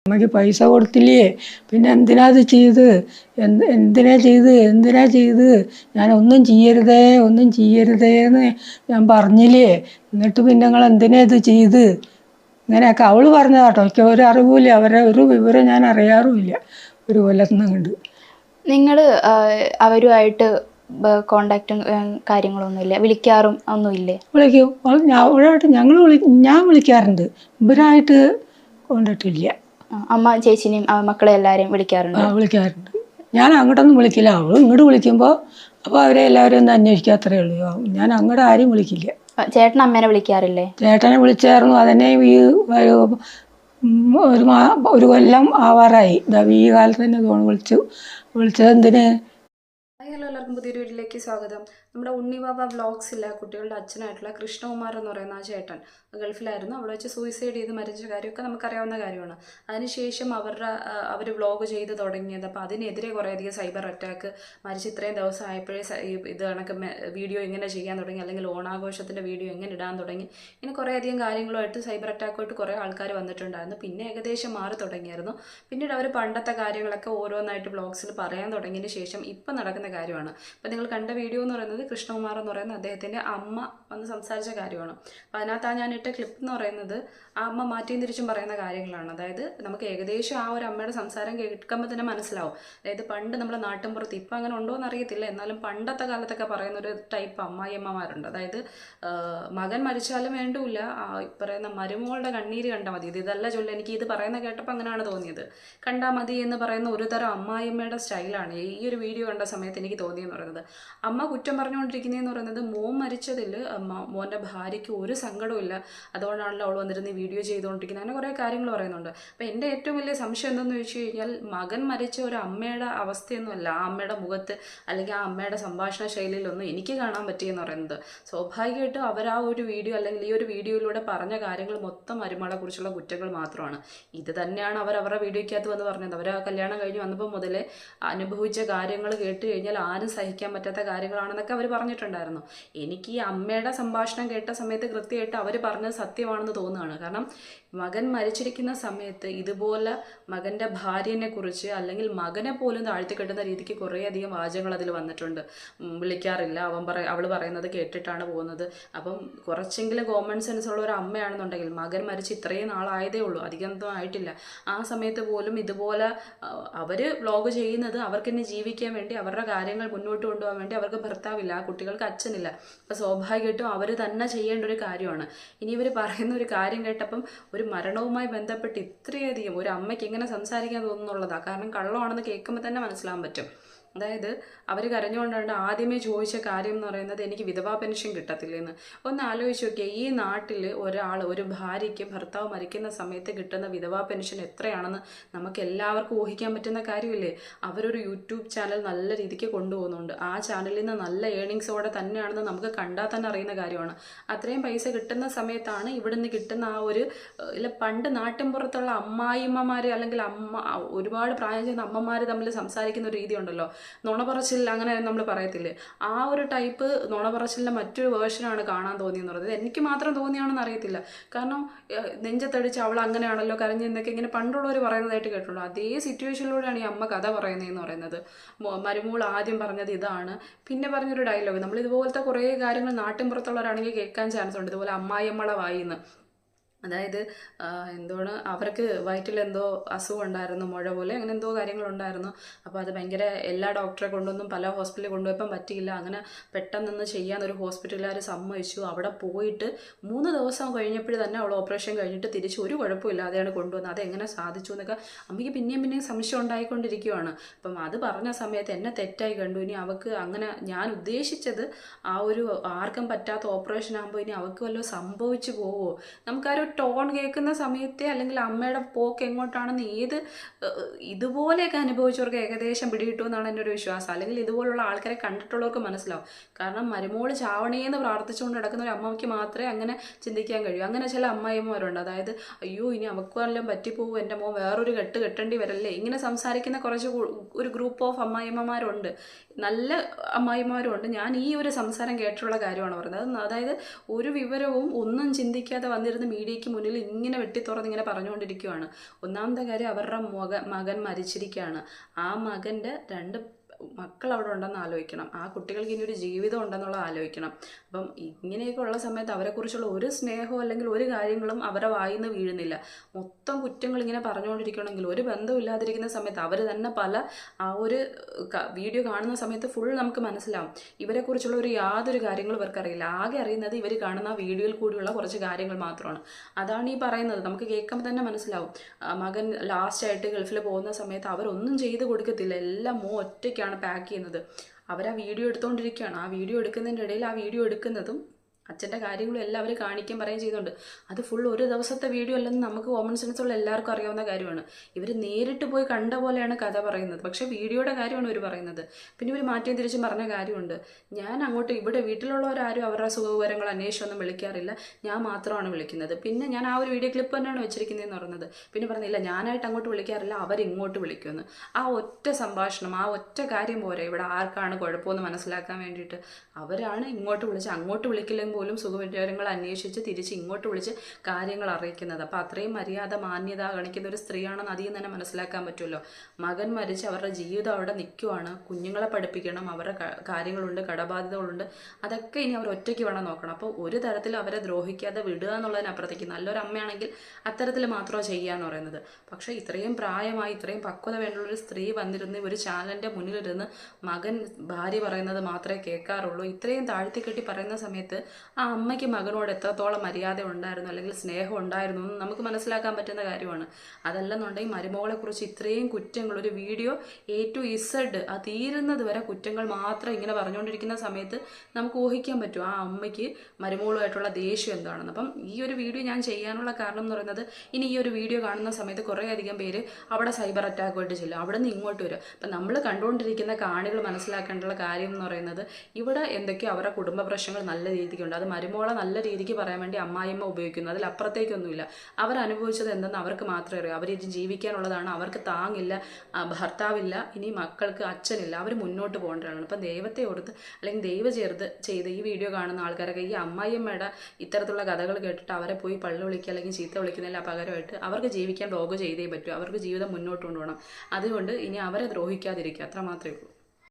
അമ്മയ്ക്ക് പൈസ കൊടുത്തില്ലേ, പിന്നെ എന്തിനാ ഇത് ചെയ്ത്, എന്തിനാ ചെയ്ത്, ഞാൻ ഒന്നും ചെയ്യരുതേ എന്ന് ഞാൻ പറഞ്ഞില്ലേ, എന്നിട്ട് പിന്നെ നിങ്ങൾ എന്തിനാ ഇത് ചെയ്ത്, ഇങ്ങനെയൊക്കെ അവൾ പറഞ്ഞതാട്ടോ. എനിക്ക് ഒരു അറിവില്ല, അവരെ ഒരു വിവരം ഞാൻ അറിയാറുമില്ല ഒരു കൊല്ലത്തുനിന്ന് കണ്ട്. നിങ്ങൾ അവരുമായിട്ട് കോണ്ടാക്റ്റും കാര്യങ്ങളൊന്നുമില്ല, വിളിക്കാറും ഒന്നുമില്ലേ? വിളിക്കും, ഞാൻ വിളിക്കാറുണ്ട്, ഇവരായിട്ട് കോണ്ടാക്റ്റില്ല. അമ്മ ചേച്ചിനെയും മക്കളെ എല്ലാവരെയും വിളിക്കാറുണ്ട്? വിളിക്കാറുണ്ട്. ഞാൻ അങ്ങോട്ടൊന്നും വിളിക്കില്ല, അവൾ ഇങ്ങോട്ട് വിളിക്കുമ്പോൾ അപ്പോൾ അവരെ എല്ലാവരും ഒന്ന് അന്വേഷിക്കുക, അത്രയേ ഉള്ളൂ. ഞാൻ അങ്ങോട്ട് ആരും വിളിക്കില്ല. ചേട്ടൻ അമ്മേനെ വിളിക്കാറില്ലേ? ചേട്ടനെ വിളിച്ചായിരുന്നു, അതന്നെ ഈ ഒരു കൊല്ലം ആവാറായി. ഈ കാലത്ത് തന്നെ വിളിച്ചത് എന്തിന്. ഹലോ, എല്ലാവർക്കും പുതിയൊരു വീട്ടിലേക്ക് സ്വാഗതം. നമ്മുടെ ഉണ്ണിബാബ വ്ളോഗ്സില്ല കുട്ടികളുടെ അച്ഛനായിട്ടുള്ള കൃഷ്ണകുമാർ എന്ന് പറയുന്ന ആ ചേട്ടൻ ഗൾഫിലായിരുന്നു. അവിടെ വെച്ച് സൂയിസൈഡ് ചെയ്ത് മരിച്ച കാര്യമൊക്കെ നമുക്കറിയാവുന്ന കാര്യമാണ്. അതിനുശേഷം അവർ വ്ളോഗ് ചെയ്ത് തുടങ്ങിയത്. അപ്പോൾ അതിനെതിരെ കുറേയധികം സൈബർ അറ്റാക്ക്, മരിച്ച് ഇത്രയും ദിവസം ആയപ്പോഴേ ഇത് കണക്ക് വീഡിയോ എങ്ങനെ ചെയ്യാൻ തുടങ്ങി, അല്ലെങ്കിൽ ഓണാഘോഷത്തിൻ്റെ വീഡിയോ എങ്ങനെ ഇടാൻ തുടങ്ങി, ഇങ്ങനെ കുറേയധികം കാര്യങ്ങളുമായിട്ട് സൈബർ അറ്റാക്കുമായിട്ട് കുറേ ആൾക്കാർ വന്നിട്ടുണ്ടായിരുന്നു. പിന്നെ ഏകദേശം മാറി തുടങ്ങിയായിരുന്നു. പിന്നീട് അവർ പണ്ടത്തെ കാര്യങ്ങളൊക്കെ ഓരോന്നായിട്ട് വ്ളോഗ്സിൽ പറയാൻ തുടങ്ങിയതിന് ശേഷം ഇപ്പം നടക്കുന്ന കാര്യമാണ്. അപ്പോൾ നിങ്ങൾ കണ്ട വീഡിയോ എന്ന് പറയുന്നത് കൃഷ്ണകുമാർ എന്ന് പറയുന്ന അദ്ദേഹത്തിൻ്റെ അമ്മ വന്ന് സംസാരിച്ച കാര്യമാണ്. അപ്പോൾ അതിനകത്ത് ഞാൻ ഇട്ട ക്ലിപ്പ് എന്ന് പറയുന്നത് ആ അമ്മ മാറ്റിയും തിരിച്ചും പറയുന്ന കാര്യങ്ങളാണ്. അതായത് നമുക്ക് ഏകദേശം ആ ഒരു അമ്മയുടെ സംസാരം കേൾക്കുമ്പോൾ തന്നെ മനസ്സിലാവും. അതായത് പണ്ട് നമ്മുടെ നാട്ടിൻപുറത്ത്, ഇപ്പം അങ്ങനെ ഉണ്ടോ എന്ന് അറിയത്തില്ല, എന്നാലും പണ്ടത്തെ കാലത്തൊക്കെ പറയുന്ന ഒരു ടൈപ്പ് അമ്മായിയമ്മമാരുണ്ട്. അതായത് മകൻ മരിച്ചാലും വേണ്ടില്ല, പറയുന്ന മരുമോളുടെ കണ്ണീര് കണ്ടാൽ മതി, ഇതല്ല ചൊല്ലി. എനിക്ക് ഇത് പറയുന്ന കേട്ടപ്പോൾ അങ്ങനെയാണ് തോന്നിയത്. കണ്ടാൽ മതി എന്ന് പറയുന്ന ഒരു തരം അമ്മായിയമ്മയുടെ സ്റ്റൈലാണ് ഈ ഒരു വീഡിയോ കണ്ട സമയത്ത് എനിക്ക് തോന്നിയെന്ന് പറയുന്നത്. അമ്മ കുറ്റം പറഞ്ഞുകൊണ്ടിരിക്കുന്നതെന്ന് പറയുന്നത് മോൻ മരിച്ചതിൽ മോൻ്റെ ഭാര്യയ്ക്ക് ഒരു സങ്കടവും ഇല്ല, അതുകൊണ്ടാണല്ലോ അവൾ വന്നിരുന്ന് വീഡിയോ ചെയ്തുകൊണ്ടിരിക്കുന്നത്, അങ്ങനെ കുറേ കാര്യങ്ങൾ പറയുന്നുണ്ട്. അപ്പോൾ എൻ്റെ ഏറ്റവും വലിയ സംശയം എന്തെന്ന് ചോദിച്ചു കഴിഞ്ഞാൽ, മകൻ മരിച്ച ഒരു അമ്മയുടെ അവസ്ഥയൊന്നുമല്ല ആ അമ്മയുടെ മുഖത്ത് അല്ലെങ്കിൽ ആ അമ്മയുടെ സംഭാഷണ ശൈലിയിലൊന്നും എനിക്ക് കാണാൻ പറ്റിയെന്ന് പറയുന്നത്. സ്വാഭാവികമായിട്ടും അവർ ആ ഒരു വീഡിയോ അല്ലെങ്കിൽ ഈ ഒരു വീഡിയോയിലൂടെ പറഞ്ഞ കാര്യങ്ങൾ മൊത്തം മരുമകളെ കുറിച്ചുള്ള കുറ്റങ്ങൾ മാത്രമാണ്. ഇത് തന്നെയാണ് അവരുടെ വീഡിയോയ്ക്കകത്ത് വന്ന് പറഞ്ഞത്. അവർ ആ കല്യാണം കഴിഞ്ഞ് വന്നപ്പോൾ മുതലേ അനുഭവിച്ച കാര്യങ്ങൾ കേട്ട് കഴിഞ്ഞാൽ ആരും സഹിക്കാൻ പറ്റാത്ത കാര്യങ്ങളാണെന്നൊക്കെ അവർ പറഞ്ഞിട്ടുണ്ടായിരുന്നു. എനിക്ക് ഈ അമ്മയുടെ സംഭാഷണം കേട്ട സമയത്ത് കൃത്യമായിട്ട് അവർ പറഞ്ഞത് സത്യമാണെന്ന് തോന്നുകയാണ്. കാരണം മകൻ മരിച്ചിരിക്കുന്ന സമയത്ത് ഇതുപോലെ മകൻ്റെ ഭാര്യനെ കുറിച്ച് അല്ലെങ്കിൽ മകനെ പോലും താഴ്ത്തിക്കെട്ടുന്ന രീതിക്ക് കുറേയധികം വാചകങ്ങൾ അതിൽ വന്നിട്ടുണ്ട്. വിളിക്കാറില്ല, അവൾ പറയുന്നത് കേട്ടിട്ടാണ് പോകുന്നത്. അപ്പം കുറച്ചെങ്കിലും കോമൺ സെൻസ് ഉള്ള ഒരു അമ്മയാണെന്നുണ്ടെങ്കിൽ, മകൻ മരിച്ച് ഇത്രയും നാളായതേ ഉള്ളൂ, അധികമൊന്നും ആയിട്ടില്ല, ആ സമയത്ത് പോലും ഇതുപോലെ അവർ വ്ളോഗ് ചെയ്യുന്നത് അവർക്ക് ഇനി ജീവിക്കാൻ വേണ്ടി, അവരുടെ കാര്യങ്ങൾ മുന്നോട്ട് കൊണ്ടുപോകാൻ വേണ്ടി. അവർക്ക് ഭർത്താവില്ല, ആ കുട്ടികൾക്ക് അച്ഛനില്ല. അപ്പോൾ സ്വാഭാവികമായിട്ടും അവർ തന്നെ ചെയ്യേണ്ട ഒരു കാര്യമാണ്. ഇനി ഇവർ പറയുന്ന ഒരു കാര്യം കേട്ടപ്പം ഒരു മരണവുമായി ബന്ധപ്പെട്ട് ഇത്രയധികം ഒരു അമ്മയ്ക്ക് എങ്ങനെ സംസാരിക്കാൻ തോന്നുന്നുള്ളതാണ്. കാരണം കള്ളമാണെന്ന് കേൾക്കുമ്പോൾ തന്നെ മനസ്സിലാകാൻ പറ്റും. അതായത് അവർ കരഞ്ഞുകൊണ്ടാണ് ആദ്യമേ ചോദിച്ച കാര്യം എന്ന് പറയുന്നത്, എനിക്ക് വിധവാ പെൻഷൻ കിട്ടത്തില്ലെന്ന്. ഒന്ന് ആലോചിച്ച് നോക്കിയാൽ, ഈ നാട്ടിൽ ഒരു ഭാര്യയ്ക്ക് ഭർത്താവ് മരിക്കുന്ന സമയത്ത് കിട്ടുന്ന വിധവാ പെൻഷൻ എത്രയാണെന്ന് നമുക്ക് എല്ലാവർക്കും ഊഹിക്കാൻ പറ്റുന്ന കാര്യമില്ലേ. അവരൊരു യൂട്യൂബ് ചാനൽ നല്ല രീതിക്ക് കൊണ്ടുപോകുന്നുണ്ട്, ആ ചാനലിൽ നിന്ന് നല്ല ഏണിങ്സോടെ തന്നെയാണെന്ന് നമുക്ക് കണ്ടാൽ തന്നെ അറിയുന്ന കാര്യമാണ്. അത്രയും പൈസ കിട്ടുന്ന സമയത്താണ് ഇവിടുന്ന് കിട്ടുന്ന ആ ഒരു പണ്ട് നാട്ടിൻപുറത്തുള്ള അമ്മായിമ്മമാർ അല്ലെങ്കിൽ ഒരുപാട് പ്രായം ചെയ്യുന്ന അമ്മമാർ തമ്മിൽ സംസാരിക്കുന്ന ഒരു രീതി ഉണ്ടല്ലോ, നുണപറച്ചിൽ, അങ്ങനെ നമ്മൾ പറയത്തില്ലേ, ആ ഒരു ടൈപ്പ് നുണപറച്ചിലിൻ്റെ മറ്റൊരു വേർഷനാണ് കാണാൻ തോന്നിയെന്ന് പറയുന്നത്. എനിക്ക് മാത്രം തോന്നിയാണെന്ന് അറിയത്തില്ല. കാരണം നെഞ്ചത്തടിച്ച് അവൾ അങ്ങനെയാണല്ലോ കരഞ്ഞെന്നൊക്കെ ഇങ്ങനെ പണ്ടുള്ളവർ പറയുന്നതായിട്ട് കേട്ടിട്ടുണ്ട്. അതേ സിറ്റുവേഷനിലൂടെയാണ് ഈ അമ്മ കഥ പറയുന്നതെന്ന് പറയുന്നത്. മരുമോൾ ആദ്യം പറഞ്ഞത് ഇതാണ്, പിന്നെ പറഞ്ഞൊരു ഡയലോഗ്. നമ്മൾ ഇതുപോലത്തെ കുറേ കാര്യങ്ങൾ നാട്ടിൻപുറത്തുള്ളവരാണെങ്കിൽ കേൾക്കാൻ ചാൻസ് ഉണ്ട്, ഇതുപോലെ അമ്മായിയമ്മളെ വായിന്ന്. അതായത് എന്താണ്, അവർക്ക് വയറ്റിലെന്തോ അസുഖം ഉണ്ടായിരുന്നു, മുഴ പോലെ അങ്ങനെ എന്തോ കാര്യങ്ങളുണ്ടായിരുന്നു. അപ്പോൾ അത് ഭയങ്കര എല്ലാ ഡോക്ടറെ കൊണ്ടൊന്നും പല ഹോസ്പിറ്റലിൽ കൊണ്ടുപോയപ്പം പറ്റിയില്ല. അങ്ങനെ പെട്ടെന്ന് ചെയ്യാൻ ഒരു ഹോസ്പിറ്റലുകാർ സമ്മതിച്ചു. അവിടെ പോയിട്ട് 3 ദിവസം കഴിഞ്ഞപ്പോഴും തന്നെ അവൾ ഓപ്പറേഷൻ കഴിഞ്ഞിട്ട് തിരിച്ച് ഒരു കുഴപ്പമില്ലാതെയാണ് കൊണ്ടുവന്നത്. അതെങ്ങനെ സാധിച്ചു എന്നൊക്കെ അമ്മയ്ക്ക് പിന്നെയും സംശയം ഉണ്ടായിക്കൊണ്ടിരിക്കുകയാണ്. അപ്പം അത് പറഞ്ഞ സമയത്ത് എന്നെ തെറ്റായി കണ്ടു. ഇനി അവൾക്ക് അങ്ങനെ, ഞാൻ ഉദ്ദേശിച്ചത് ആ ഒരു ആർക്കും പറ്റാത്ത ഓപ്പറേഷൻ ആകുമ്പോൾ ഇനി അവൾക്ക് വല്ലതും സംഭവിച്ചു പോവോ, നമുക്കൊരു ടോൺ കേൾക്കുന്ന സമയത്തെ അല്ലെങ്കിൽ അമ്മയുടെ പോക്ക് എങ്ങോട്ടാണെന്ന് ഇതുപോലെയൊക്കെ അനുഭവിച്ചവർക്ക് ഏകദേശം പിടികിട്ടുമെന്നാണ് എൻ്റെ ഒരു വിശ്വാസം. അല്ലെങ്കിൽ ഇതുപോലുള്ള ആൾക്കാരെ കണ്ടിട്ടുള്ളവർക്ക് മനസ്സിലാവും. കാരണം മരുമോള് ചാവണേന്ന് പ്രാർത്ഥിച്ചുകൊണ്ട് നടക്കുന്ന ഒരു അമ്മയ്ക്ക് മാത്രമേ അങ്ങനെ ചിന്തിക്കാൻ കഴിയൂ. അങ്ങനെ ചില അമ്മായിമാരുണ്ട്, അതായത് അയ്യോ ഇനി അവൾക്ക് വല്ലതും പറ്റിപ്പോവും, എൻ്റെ മോൻ വേറൊരു കെട്ടേണ്ടി വരല്ലേ, ഇങ്ങനെ സംസാരിക്കുന്ന ഒരു ഗ്രൂപ്പ് ഓഫ് അമ്മായിമ്മമാരുണ്ട്. നല്ല അമ്മായിമാരുമുണ്ട്. ഞാൻ ഈ ഒരു സംസാരം കേട്ടിട്ടുള്ള കാര്യമാണ് പറയുന്നത്. അതായത് ഒരു വിവരവും ഒന്നും ചിന്തിക്കാതെ വന്നിരുന്ന് മീഡിയ മീഡിയയ്ക്ക് മുന്നിൽ ഇങ്ങനെ വെട്ടിത്തുറന്ന് ഇങ്ങനെ പറഞ്ഞുകൊണ്ടിരിക്കുകയാണ്. ഒന്നാമത്തെ കാര്യം അവരുടെ മകൻ മരിച്ചിരിക്കുകയാണ്. ആ മകൻ്റെ 2 മക്കൾ അവിടെ ഉണ്ടെന്ന് ആലോചിക്കണം. ആ കുട്ടികൾക്ക് ഇനി ഒരു ജീവിതം ഉണ്ടെന്നുള്ളത് ആലോചിക്കണം. അപ്പം ഇങ്ങനെയൊക്കെ ഉള്ള സമയത്ത് അവരെക്കുറിച്ചുള്ള ഒരു സ്നേഹമോ അല്ലെങ്കിൽ ഒരു കാര്യങ്ങളും അവരുടെ വായിൽ നിന്ന് വീഴുന്നില്ല. മൊത്തം കുറ്റങ്ങൾ ഇങ്ങനെ പറഞ്ഞുകൊണ്ടിരിക്കണമെങ്കിൽ ഒരു ബന്ധമില്ലാതിരിക്കുന്ന സമയത്ത് അവർ തന്നെ ആ ഒരു വീഡിയോ കാണുന്ന സമയത്ത് ഫുൾ നമുക്ക് മനസ്സിലാവും ഇവരെക്കുറിച്ചുള്ള യാതൊരു കാര്യങ്ങളും ഇവർക്കറിയില്ല. ആകെ അറിയുന്നത് ഇവർ കാണുന്ന ആ വീഡിയോയിൽ കൂടിയുള്ള കുറച്ച് കാര്യങ്ങൾ മാത്രമാണ്. അതാണ് ഈ പറയുന്നത്. നമുക്ക് കേൾക്കുമ്പോൾ തന്നെ മനസ്സിലാവും. മകൻ ലാസ്റ്റായിട്ട് ഗൾഫിൽ പോകുന്ന സമയത്ത് അവരൊന്നും ചെയ്ത് കൊടുക്കത്തില്ല. എല്ലാം ഒറ്റയ്ക്കാണ് പാക്ക് ചെയ്യുന്നത്. അവരാ വീഡിയോ എടുത്തുകൊണ്ടിരിക്കുകയാണ്. ആ വീഡിയോ എടുക്കുന്നതിൻ്റെ ഇടയിൽ ആ വീഡിയോ എടുക്കുന്നതും അച്ഛൻ്റെ കാര്യങ്ങളും എല്ലാം അവർ കാണിക്കുകയും പറയുകയും ചെയ്യുന്നുണ്ട്. അത് ഫുൾ ഒരു ദിവസത്തെ വീഡിയോ അല്ലെന്ന് നമുക്ക് കോമൺ സെൻസ് ഉള്ള എല്ലാവർക്കും അറിയാവുന്ന കാര്യമാണ്. ഇവർ നേരിട്ട് പോയി കണ്ട പോലെയാണ് കഥ പറയുന്നത്. പക്ഷേ വീഡിയോയുടെ കാര്യമാണ് ഇവർ പറയുന്നത്. പിന്നെ ഇവർ മാറ്റിയും തിരിച്ചും പറഞ്ഞ കാര്യമുണ്ട്. ഞാൻ അങ്ങോട്ട് ഇവിടെ വീട്ടിലുള്ളവരാരും അവരുടെ സുഖവിവരങ്ങൾ അന്വേഷിച്ചൊന്നും വിളിക്കാറില്ല, ഞാൻ മാത്രമാണ് വിളിക്കുന്നത്. പിന്നെ ഞാൻ ആ ഒരു വീഡിയോ ക്ലിപ്പ് തന്നെയാണ് വെച്ചിരിക്കുന്നതെന്ന് പറയുന്നത്. പിന്നെ പറഞ്ഞില്ല ഞാനായിട്ട് അങ്ങോട്ട് വിളിക്കാറില്ല, അവരിങ്ങോട്ട് വിളിക്കുമെന്ന്. ആ ഒറ്റ സംഭാഷണം, ആ ഒറ്റ കാര്യം പോരെ ഇവിടെ ആർക്കാണ് കുഴപ്പമെന്ന് മനസ്സിലാക്കാൻ വേണ്ടിയിട്ട്. അവരാണ് ഇങ്ങോട്ട് വിളിച്ച്, അങ്ങോട്ട് വിളിക്കില്ലെങ്കിൽ പോലും സുഖവിവരങ്ങൾ അന്വേഷിച്ച് തിരിച്ച് ഇങ്ങോട്ട് വിളിച്ച് കാര്യങ്ങൾ അറിയിക്കുന്നത്. അപ്പോൾ അത്രയും മര്യാദ മാന്യത കാണിക്കുന്ന ഒരു സ്ത്രീയാണെന്ന് അധികം തന്നെ മനസ്സിലാക്കാൻ പറ്റുമല്ലോ. മകൻ മരിച്ച് അവരുടെ ജീവിതം അവിടെ നിൽക്കുവാണ്. കുഞ്ഞുങ്ങളെ പഠിപ്പിക്കണം, അവരുടെ കാര്യങ്ങളുണ്ട്, കടബാധ്യതകളുണ്ട്. അതൊക്കെ ഇനി അവർ ഒറ്റയ്ക്ക് വേണം നോക്കണം. അപ്പോൾ ഒരു തരത്തിൽ അവരെ ദ്രോഹിക്കാതെ വിടുക എന്നുള്ളതിനപ്പുറത്തേക്ക് നല്ലൊരു അമ്മയാണെങ്കിൽ അത്തരത്തിൽ മാത്രമേ ചെയ്യാന്ന് പറയുന്നത്. പക്ഷേ ഇത്രയും പ്രായമായി ഇത്രയും പക്വത വേണ്ടുള്ളൊരു സ്ത്രീ വന്നിരുന്ന് ഒരു ചാനലിൻ്റെ മുന്നിലിരുന്ന് മകൻ ഭാര്യ പറയുന്നത് മാത്രമേ കേൾക്കാറുള്ളൂ. ഇത്രയും താഴ്ത്തിക്കെട്ടി പറയുന്ന സമയത്ത് ആ അമ്മയ്ക്ക് മകനോട് എത്രത്തോളം മര്യാദ ഉണ്ടായിരുന്നു അല്ലെങ്കിൽ സ്നേഹം ഉണ്ടായിരുന്നു എന്ന് നമുക്ക് മനസ്സിലാക്കാൻ പറ്റുന്ന കാര്യമാണ്. അതല്ലെന്നുണ്ടെങ്കിൽ മരുമകളെക്കുറിച്ച് ഇത്രയും കുറ്റങ്ങൾ ഒരു വീഡിയോ A to Z ആ തീരുന്നത് വരെ കുറ്റങ്ങൾ മാത്രം ഇങ്ങനെ പറഞ്ഞുകൊണ്ടിരിക്കുന്ന സമയത്ത് നമുക്ക് ഊഹിക്കാൻ പറ്റും ആ അമ്മയ്ക്ക് മരുമകളുമായിട്ടുള്ള ദേഷ്യം എന്താണെന്ന്. അപ്പം ഈ ഒരു വീഡിയോ ഞാൻ ചെയ്യാനുള്ള കാരണം എന്ന് പറയുന്നത് ഇനി ഈ ഒരു വീഡിയോ കാണുന്ന സമയത്ത് കുറേയധികം പേര് അവിടെ സൈബർ അറ്റാക്കുമായിട്ട് ചെല്ലും, അവിടെ നിന്ന് ഇങ്ങോട്ട് വരും. അപ്പം നമ്മൾ കണ്ടുകൊണ്ടിരിക്കുന്ന കാണികൾ മനസ്സിലാക്കേണ്ടുള്ള കാര്യം എന്ന് പറയുന്നത് ഇവിടെ എന്തൊക്കെയോ അവരുടെ കുടുംബ പ്രശ്നങ്ങൾ നല്ല രീതിക്കുണ്ട്. അത് മരുമോളെ നല്ല രീതിക്ക് പറയാൻ വേണ്ടി അമ്മായിയമ്മ ഉപയോഗിക്കുന്നു. അതിലപ്പുറത്തേക്കൊന്നുമില്ല. അവരനുഭവിച്ചത് എന്തെന്ന് അവർക്ക് മാത്രമേ അറിയൂ. അവരിത് ജീവിക്കാനുള്ളതാണ്, അവർക്ക് താങ്ങില്ല, ഭർത്താവില്ല, ഇനി മക്കൾക്ക് അച്ഛനില്ല, അവർ മുന്നോട്ട് പോകേണ്ടതാണ്. അപ്പം ദൈവത്തെ ഓർത്ത് അല്ലെങ്കിൽ ദൈവം ചെയ്ത് ഈ വീഡിയോ കാണുന്ന ആൾക്കാരൊക്കെ ഈ അമ്മായിയമ്മയുടെ ഇത്തരത്തിലുള്ള കഥകൾ കേട്ടിട്ട് അവരെ പോയി പള്ളി വിളിക്കുക അല്ലെങ്കിൽ ചീത്ത വിളിക്കുന്നതിൽ പകരമായിട്ട് അവർക്ക് ജീവിക്കാൻ ബ്ലോഗ് ചെയ്തേ പറ്റൂ. അവർക്ക് ജീവിതം മുന്നോട്ട് കൊണ്ടുപോകണം. അതുകൊണ്ട് ഇനി അവരെ ദ്രോഹിക്കാതിരിക്കുക, അത്ര മാത്രമേ ഉള്ളൂ.